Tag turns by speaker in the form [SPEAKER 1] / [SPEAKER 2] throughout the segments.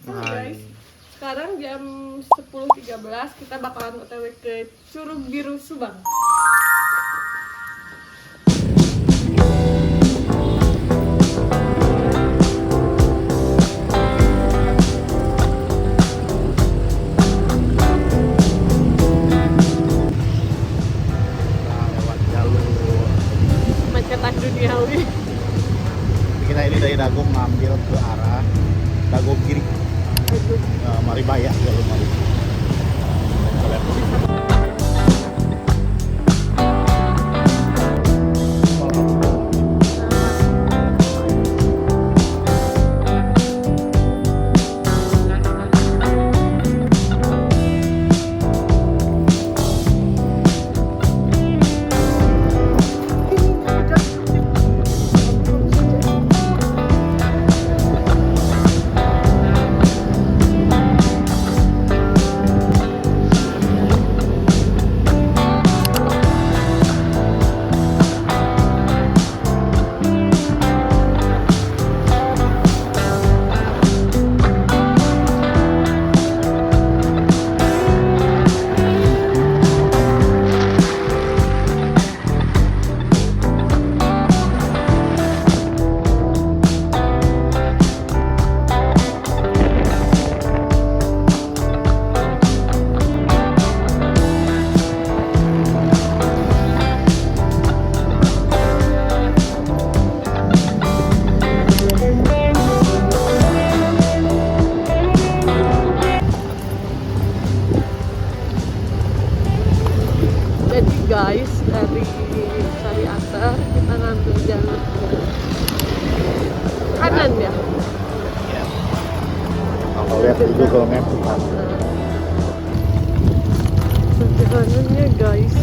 [SPEAKER 1] Guys, sekarang jam 10.13 kita bakalan OTW ke Curug Biru Subang.
[SPEAKER 2] Lewat jalur
[SPEAKER 1] Macetan duniawi.
[SPEAKER 2] kita ini dari Dagong ngambil ke arah Dagong kiri. Maribaya jalur Maribaya.
[SPEAKER 1] Jadi guys, dari Sariater kita ngambil jalur kanan ya.
[SPEAKER 2] Kalau lihat di Google Maps kan.
[SPEAKER 1] Sampai kanannya guys.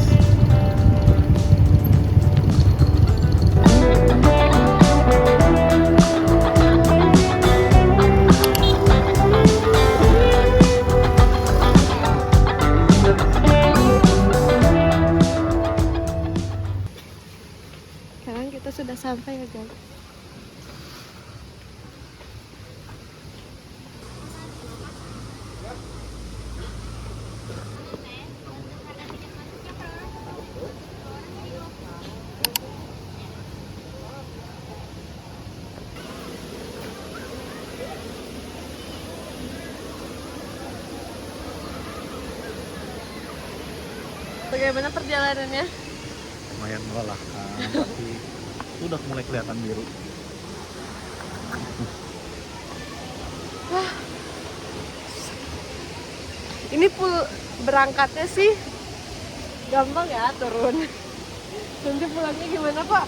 [SPEAKER 1] Sekarang kita sudah sampai ya guys. Bagaimana perjalanannya?
[SPEAKER 2] Lumayan melelahkan, tapi sudah mulai kelihatan biru.
[SPEAKER 1] Ini berangkatnya sih gampang ya, turun. Nanti pulangnya gimana Pak?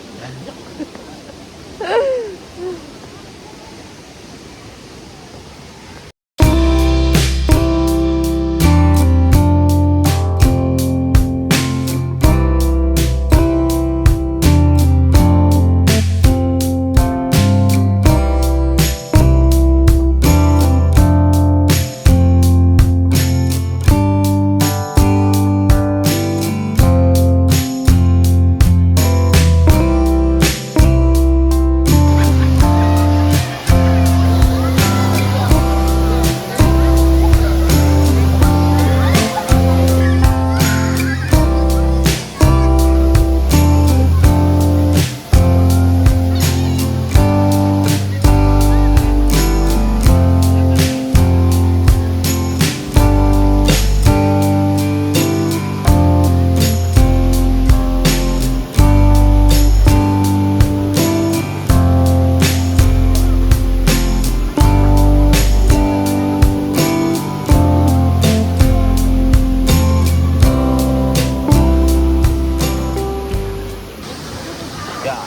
[SPEAKER 2] Ya,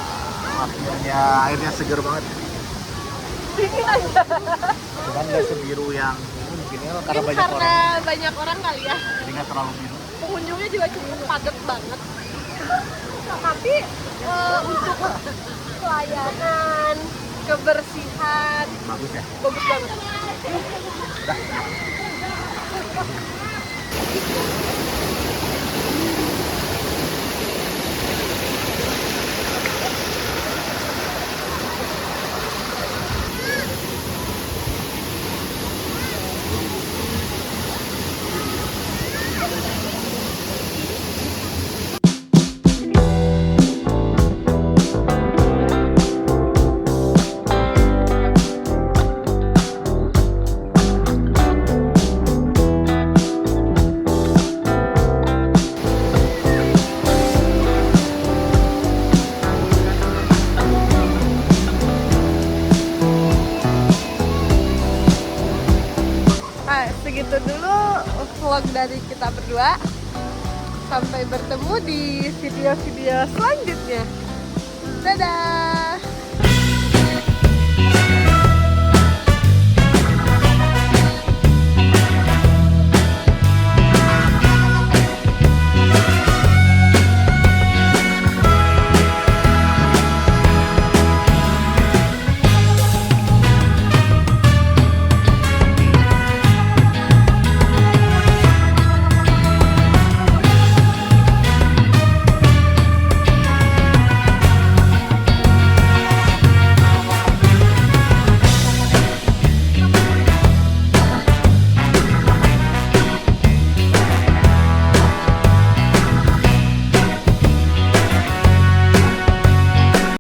[SPEAKER 2] akhirnya airnya seger banget. Cuman nggak sebiru yang mungkin ya karena
[SPEAKER 1] Mungkin
[SPEAKER 2] banyak
[SPEAKER 1] karena
[SPEAKER 2] orang.
[SPEAKER 1] banyak orang kali ya.
[SPEAKER 2] Jadi nggak terlalu biru.
[SPEAKER 1] Pengunjungnya juga cukup padat banget. Tapi untuk pelayanan, kebersihan,
[SPEAKER 2] Bagus ya.
[SPEAKER 1] bagus banget. Itu dulu vlog dari kita berdua. Sampai bertemu di video-video selanjutnya. Dadah.